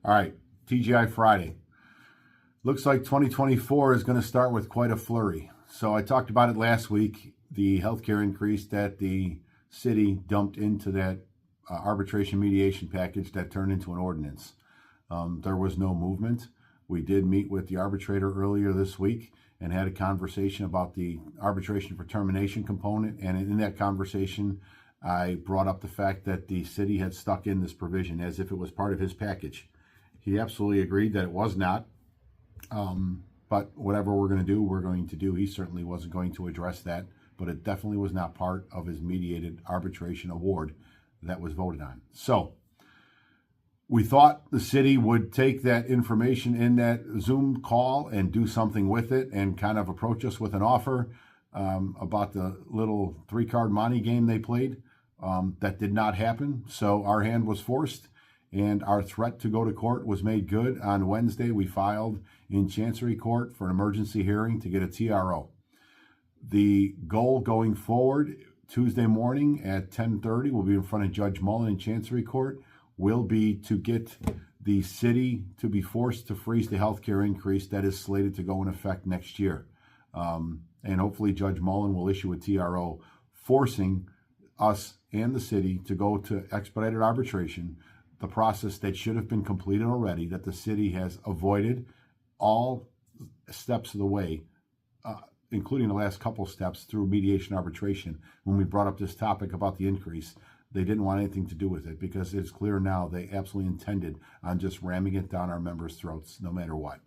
All right, TGI Friday. Looks like 2024 is going to start with quite a flurry. So I talked about it last week, the healthcare increase that the city dumped into that arbitration mediation package that turned into an ordinance. There was no movement. We did meet with the arbitrator earlier this week and had a conversation about the arbitration for termination component. And in that conversation, I brought up the fact that the city had stuck in this provision as if it was part of his package. He absolutely agreed that it was not. But whatever we're going to do, we're going to do. He certainly wasn't going to address that, but it definitely was not part of his mediated arbitration award that was voted on. So we thought the city would take that information in that Zoom call and do something with it and kind of approach us with an offer about the little 3-card monte game they played. That did not happen. So our hand was forced and our threat to go to court was made good. On Wednesday, we filed in Chancery Court for an emergency hearing to get a TRO. The goal going forward, Tuesday morning at 10:30, we'll be in front of Judge Mullen in Chancery Court, will be to get the city to be forced to freeze the healthcare increase that is slated to go in effect next year. And hopefully Judge Mullen will issue a TRO forcing us and the city to go to expedited arbitration, the process that should have been completed already, that the city has avoided all steps of the way, including the last couple steps through mediation arbitration. When we brought up this topic about the increase, they didn't want anything to do with it because it's clear now they absolutely intended on just ramming it down our members' throats no matter what.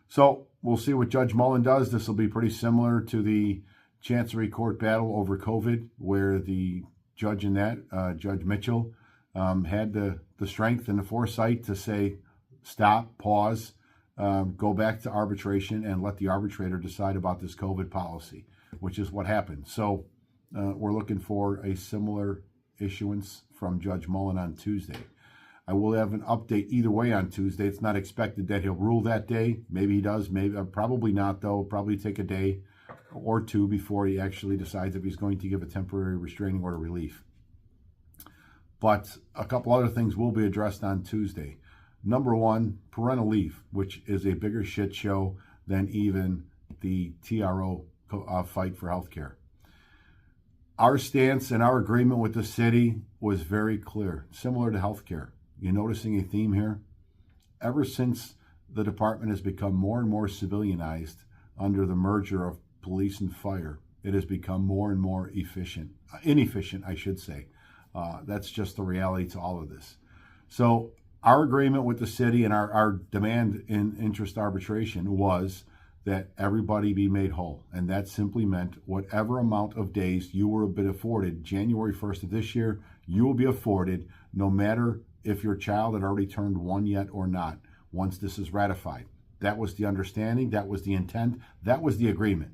So we'll see what Judge Mullen does. This will be pretty similar to the Chancery Court battle over COVID, where the judge in that, Judge Mitchell, had the strength and the foresight to say, stop, pause, go back to arbitration and let the arbitrator decide about this COVID policy, which is what happened. So we're looking for a similar issuance from Judge Mullen on Tuesday. I will have an update either way on Tuesday. It's not expected that he'll rule that day. Maybe he does, maybe probably not though. Probably take a day or two before he actually decides if he's going to give a temporary restraining order relief. But a couple other things will be addressed on Tuesday. Number one, parental leave, which is a bigger shit show than even the TRO fight for healthcare. Our stance and our agreement with the city was very clear, similar to healthcare. You're noticing a theme here? Ever since the department has become more and more civilianized under the merger of police and fire, it has become more and more inefficient, I should say. That's just the reality to all of this. So our agreement with the city and our demand in interest arbitration was that everybody be made whole. And that simply meant whatever amount of days you were been afforded January 1st of this year, you will be afforded no matter if your child had already turned 1 yet or not, once this is ratified. That was the understanding, that was the intent, that was the agreement.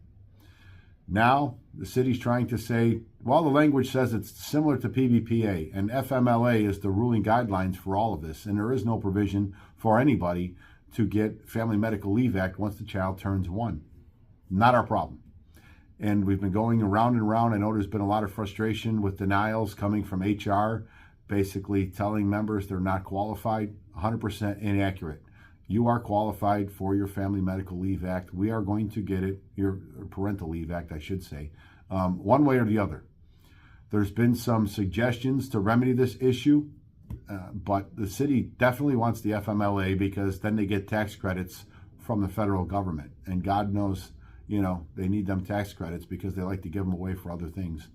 Now, the city's trying to say, well, the language says it's similar to PBPA, and FMLA is the ruling guidelines for all of this, and there is no provision for anybody to get Family Medical Leave Act once the child turns 1. Not our problem. And we've been going around and around. I know there's been a lot of frustration with denials coming from HR, basically telling members they're not qualified. 100% inaccurate. You are qualified for your Family Medical Leave Act. We are going to get it, your Parental Leave Act, I should say, one way or the other. There's been some suggestions to remedy this issue, but the city definitely wants the FMLA because then they get tax credits from the federal government. And God knows, you know, they need them tax credits because they like to give them away for other things.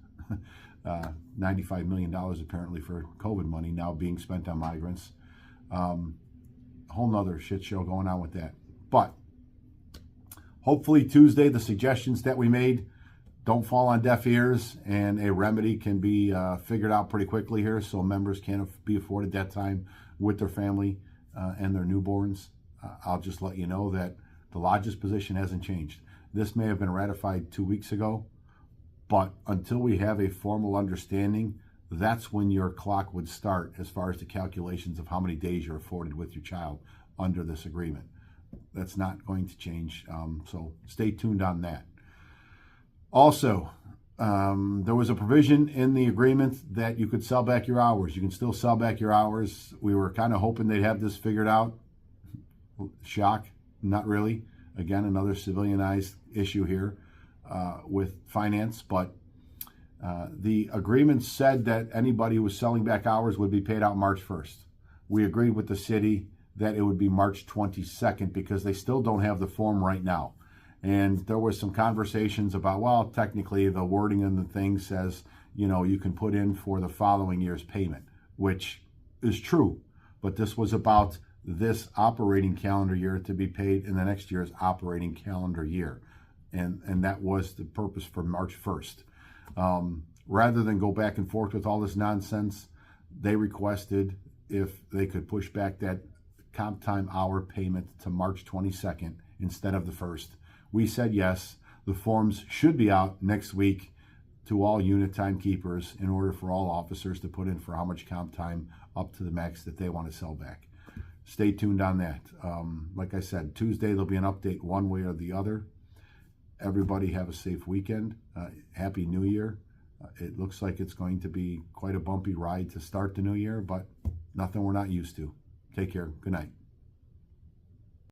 $95 million apparently for COVID money now being spent on migrants. Whole nother shit show going on with that. But hopefully Tuesday, the suggestions that we made don't fall on deaf ears and a remedy can be figured out pretty quickly here so members can be afforded that time with their family and their newborns. I'll just let you know that the Lodge's position hasn't changed. This may have been ratified 2 weeks ago, but until we have a formal understanding, that's when your clock would start as far as the calculations of how many days you're afforded with your child under this agreement. That's not going to change, so stay tuned on that. Also, There was a provision in the agreement that you could sell back your hours. You can still sell back your hours. We were kind of hoping they'd have this figured out. Shock, not really. Again, another civilianized issue here with finance, but the agreement said that anybody who was selling back hours would be paid out March 1st. We agreed with the city that it would be March 22nd because they still don't have the form right now. And there was some conversations about, well, technically the wording in the thing says, you know, you can put in for the following year's payment, which is true. But this was about this operating calendar year to be paid in the next year's operating calendar year. And that was the purpose for March 1st. Rather than go back and forth with all this nonsense, they requested if they could push back that comp time hour payment to March 22nd instead of the 1st. We said yes. The forms should be out next week to all unit timekeepers in order for all officers to put in for how much comp time up to the max that they want to sell back. Stay tuned on that. Like I said, Tuesday there'll be an update one way or the other. Everybody have a safe weekend. Happy New Year. It looks like it's going to be quite a bumpy ride to start the new year, but nothing we're not used to. Take care. Good night.